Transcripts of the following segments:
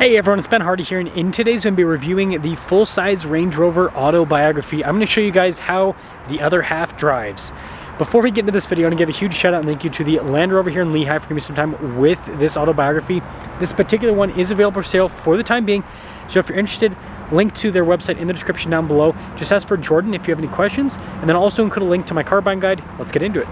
Hey everyone, it's Ben Hardy here, and in today's I'm going to be reviewing the full-size Range Rover Autobiography. I'm going to show you guys how the other half drives. Before we get into this video, I want to give a huge shout out and thank you to the Land Rover here in Lehigh for giving me some time with this Autobiography. This particular one is available for sale for the time being, so if you're interested, link to their website in the description down below. Just ask for Jordan if you have any questions, and then I'll also include a link to my car buying guide. Let's get into it.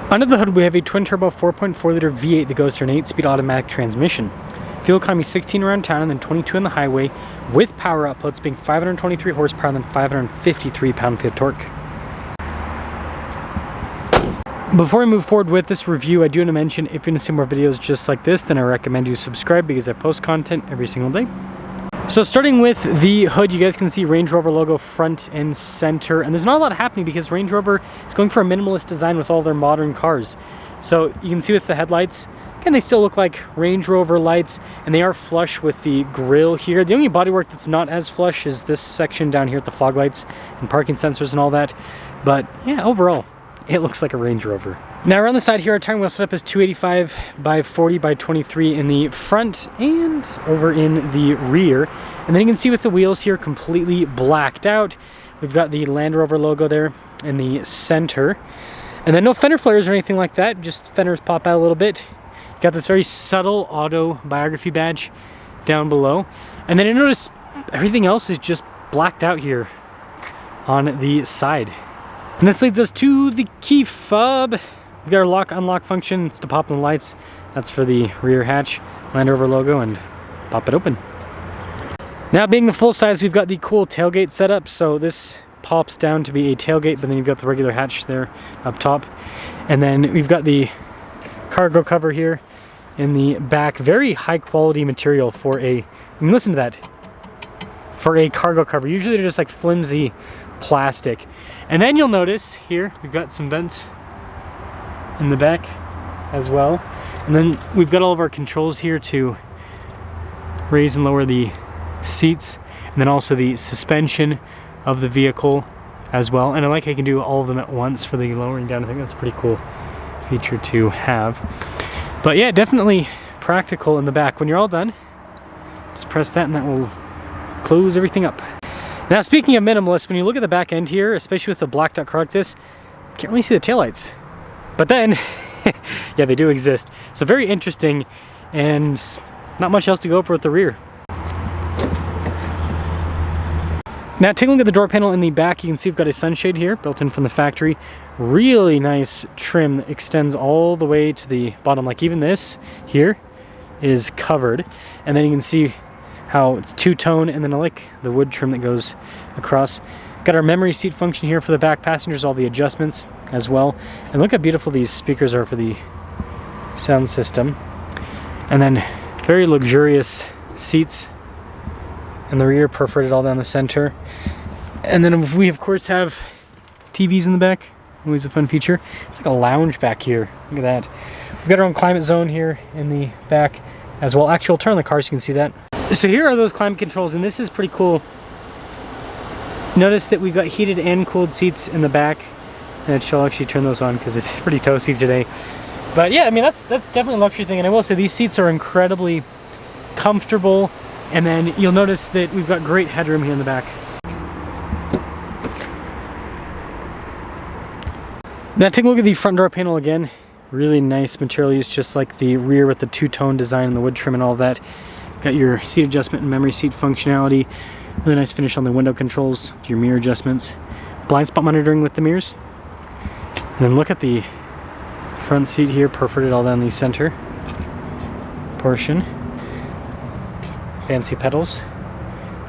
Under the hood, we have a twin-turbo 4.4-liter V8 that goes to an 8-speed automatic transmission. Fuel economy 16 around town and then 22 on the highway, with power outputs being 523 horsepower and then 553 pound-feet of torque. Before we move forward with this review, I do want to mention if you want to see more videos just like this, then I recommend you subscribe because I post content every single day. So starting with the hood, you guys can see Range Rover logo front and center, and there's not a lot happening because Range Rover is going for a minimalist design with all their modern cars. So you can see with the headlights, again, they still look like Range Rover lights, and they are flush with the grille here. The only bodywork that's not as flush is this section down here with the fog lights and parking sensors and all that. But yeah, overall, it looks like a Range Rover. Now around the side here, our tire wheel setup is 285 by 40 by 23 in the front and over in the rear. And then you can see with the wheels here completely blacked out. We've got the Land Rover logo there in the center. And then no fender flares or anything like that, just fenders pop out a little bit. You got this very subtle Autobiography badge down below. And then you notice everything else is just blacked out here on the side. And this leads us to the key fob. We've got our lock-unlock function. It's to pop in the lights. That's for the rear hatch, Land Rover logo, and pop it open. Now being the full size, we've got the cool tailgate setup. So this pops down to be a tailgate, but then you've got the regular hatch there up top. And then we've got the cargo cover here in the back. Very high quality material for a, I mean, listen to that, for a cargo cover. Usually they're just like flimsy plastic. And then you'll notice here we've got some vents in the back as well, and then we've got all of our controls here to raise and lower the seats, and then also the suspension of the vehicle as well. And I like how you can do all of them at once for the lowering down. I think that's a pretty cool feature to have. But yeah, definitely practical in the back. When you're all done, just press that and that will close everything up. Now speaking of minimalist, when you look at the back end here, especially with the blacked out car like this, you can't really see the taillights. But then, yeah, they do exist. So very interesting, and not much else to go over with the rear. Now taking a look at the door panel in the back, you can see we've got a sunshade here, built in from the factory. Really nice trim that extends all the way to the bottom. Like even this here is covered. And then you can see how it's two-tone, and then I like the wood trim that goes across. Got our memory seat function here for the back passengers, all the adjustments as well. And look how beautiful these speakers are for the sound system. And then very luxurious seats in the rear, perforated all down the center. And then we of course have TVs in the back, always a fun feature. It's like a lounge back here, look at that. We've got our own climate zone here in the back as well. Actually, I'll turn on the car so you can see that. So here are those climate controls, and this is pretty cool. Notice that we've got heated and cooled seats in the back, and she'll actually turn those on because it's pretty toasty today. But yeah, I mean, that's definitely a luxury thing, and I will say these seats are incredibly comfortable, and then you'll notice that we've got great headroom here in the back. Now take a look at the front door panel again. Really nice material use, just like the rear with the two-tone design and the wood trim and all of that. Got your seat adjustment and memory seat functionality. Really nice finish on the window controls, your mirror adjustments. Blind spot monitoring with the mirrors. And then look at the front seat here, perforated all down the center portion. Fancy pedals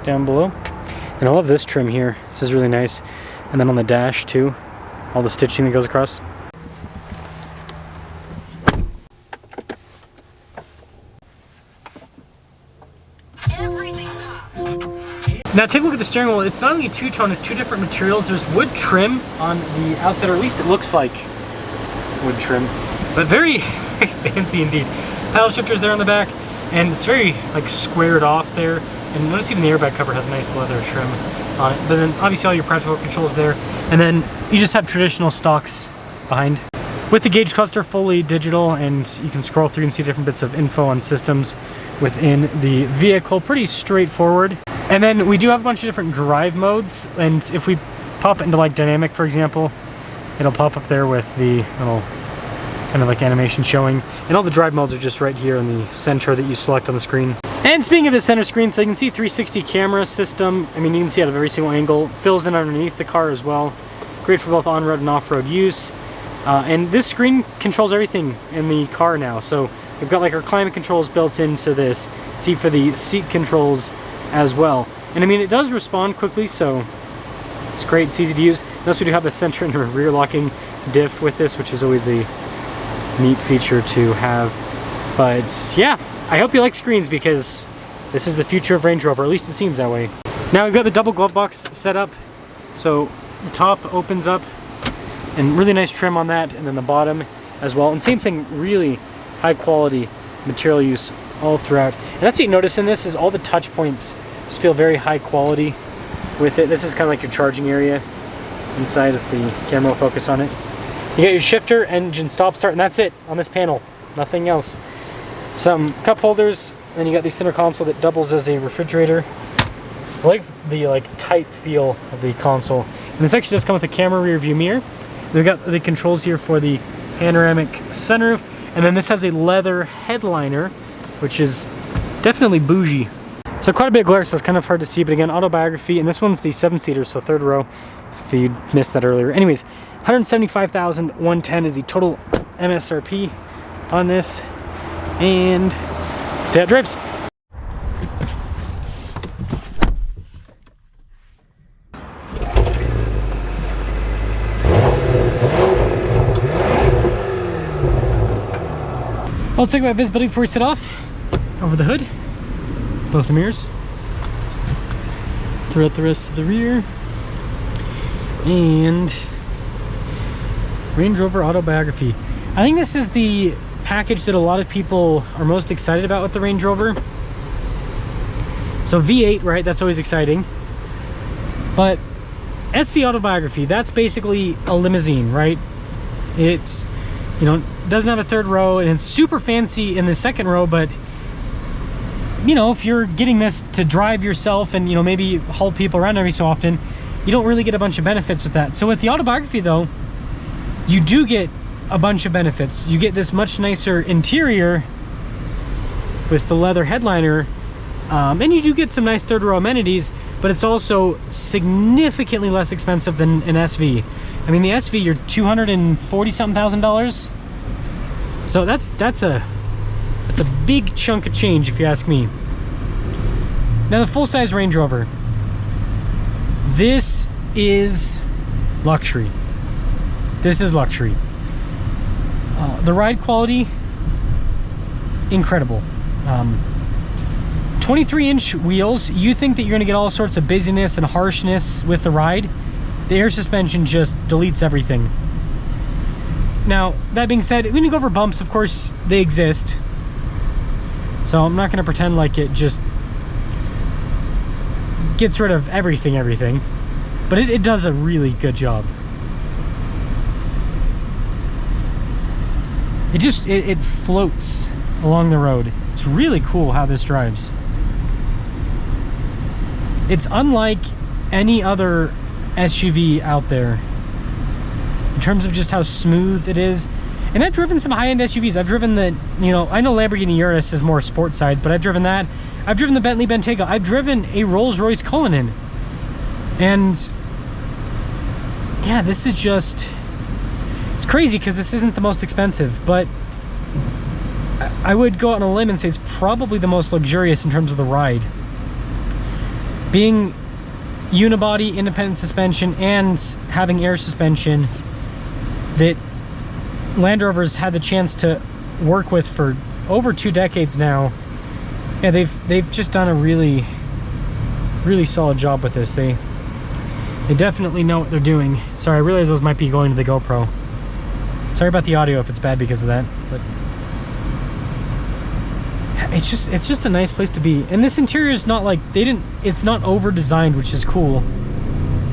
down below. And I love this trim here. This is really nice. And then on the dash too, all the stitching that goes across. Now take a look at the steering wheel. It's not only two-tone, it's two different materials. There's wood trim on the outside, or at least it looks like wood trim, but very, very fancy indeed. Paddle shifters there on the back, and it's very like squared off there. And notice even the airbag cover has nice leather trim on it. But then obviously all your practical controls there. And then you just have traditional stocks behind. With the gauge cluster fully digital, and you can scroll through and see different bits of info on systems within the vehicle. Pretty straightforward. And then we do have a bunch of different drive modes. And if we pop it into like dynamic, for example, it'll pop up there with the little kind of like animation showing. And all the drive modes are just right here in the center that you select on the screen. And speaking of the center screen, so you can see 360 camera system. I mean, you can see out of every single angle. Fills in underneath the car as well. Great for both on-road and off-road use. And this screen controls everything in the car now. So we've got like our climate controls built into this. See for the seat controls as well. And I mean, it does respond quickly, so it's great. It's easy to use. Notice we do have the center and rear locking diff with this, which is always a neat feature to have. But yeah, I hope you like screens, because this is the future of Range Rover. At least it seems that way. Now we've got the double glove box set up. So the top opens up, and really nice trim on that, and then the bottom as well. And same thing, really high quality material use all throughout. And that's what you notice in this, is all the touch points just feel very high quality with it. This is kind of like your charging area inside, if the camera will focus on it. You got your shifter, engine, stop, start, and that's it on this panel. Nothing else. Some cup holders, then you got the center console that doubles as a refrigerator. I like the tight feel of the console. And this actually does come with a camera rear view mirror. We've got the controls here for the panoramic sunroof, and then this has a leather headliner, which is definitely bougie. So quite a bit of glare, so it's kind of hard to see, but again, Autobiography, and this one's the 7-seater, so third row, if you missed that earlier. Anyways, $175,110 is the total MSRP on this, and see how it drives. Let's talk about visibility before we set off. Over the hood, both the mirrors, throughout the rest of the rear, and Range Rover Autobiography. I think this is the package that a lot of people are most excited about with the Range Rover. So V8, right, that's always exciting. But SV Autobiography, that's basically a limousine, right? It's, you know, doesn't have a third row, and it's super fancy in the second row, but you know, if you're getting this to drive yourself and, you know, maybe haul people around every so often, you don't really get a bunch of benefits with that. So with the Autobiography though, you do get a bunch of benefits. You get this much nicer interior with the leather headliner, and you do get some nice third row amenities, but it's also significantly less expensive than an SV. I mean, the SV, you're $240,000. So that's a big chunk of change, if you ask me. Now the full-size Range Rover, this is luxury. This is luxury. The ride quality, incredible. 23-inch wheels. You think that you're going to get all sorts of busyness and harshness with the ride. The air suspension just deletes everything. Now, that being said, when you go over bumps, of course, they exist. So I'm not going to pretend like it just gets rid of everything. But it does a really good job. It floats along the road. It's really cool how this drives. It's unlike any other SUV out there in terms of just how smooth it is. And I've driven some high-end SUVs. I've driven the, you know, I know Lamborghini Urus is more sports side, but I've driven that. I've driven the Bentley Bentayga. I've driven a Rolls-Royce Cullinan. And yeah, this is just, it's crazy because this isn't the most expensive, but I would go out on a limb and say it's probably the most luxurious in terms of the ride. Being unibody, independent suspension, and having air suspension that Land Rover's had the chance to work with for over 2 decades now. Yeah, they've just done a really solid job with this. They definitely know what they're doing. Sorry, I realize those might be going to the GoPro. Sorry about the audio if it's bad because of that. But it's just a nice place to be. And this interior is not like, it's not over designed, which is cool.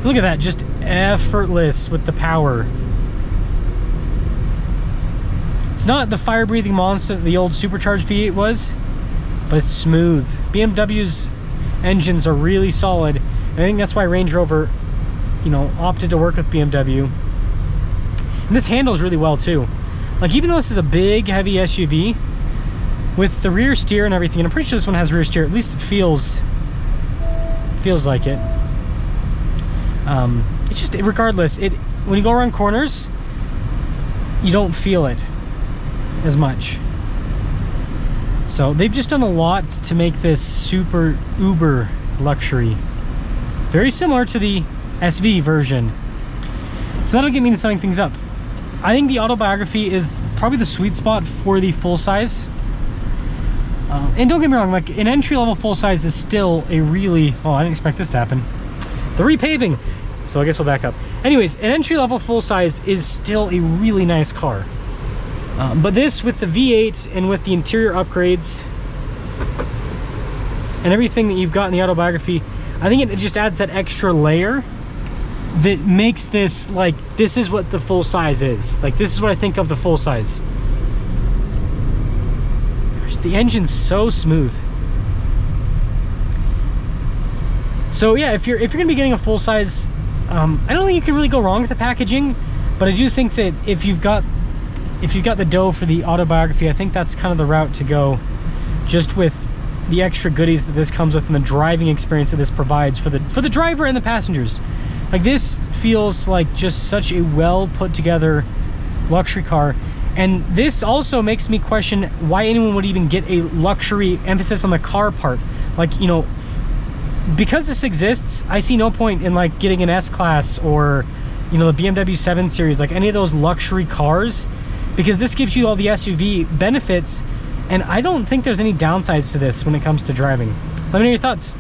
Look at that, just effortless with the power. It's not the fire breathing monster that the old supercharged V8 was, but it's smooth. BMW's engines are really solid. And I think that's why Range Rover, you know, opted to work with BMW. And this handles really well too. Like, even though this is a big, heavy SUV, with the rear steer and everything, and I'm pretty sure this one has rear steer, at least it feels like it. It's just, regardless, when you go around corners, you don't feel it as much. So they've just done a lot to make this super uber luxury. Very similar to the SV version. So that'll get me to summing things up. I think the Autobiography is probably the sweet spot for the full size. And don't get me wrong, like, an entry-level full size is still a really, oh, I didn't expect this to happen. The repaving. So I guess we'll back up. Anyways, an entry-level full size is still a really nice car. But this, with the V8 and with the interior upgrades and everything that you've got in the Autobiography, I think it just adds that extra layer that makes this, like, this is what the full size is. Like, this is what I think of the full size. Gosh, the engine's so smooth. So yeah, if you're gonna be getting a full size, I don't think you can really go wrong with the packaging, but I do think that if you've got the dough for the Autobiography, I think that's kind of the route to go, just with the extra goodies that this comes with and the driving experience that this provides for the driver and the passengers. Like, this feels like just such a well put together luxury car. And this also makes me question why anyone would even get a luxury emphasis on the car part. Like, you know, because this exists, I see no point in, like, getting an S-Class or, you know, the BMW 7 Series, like any of those luxury cars, because this gives you all the SUV benefits, and I don't think there's any downsides to this when it comes to driving. Let me know your thoughts.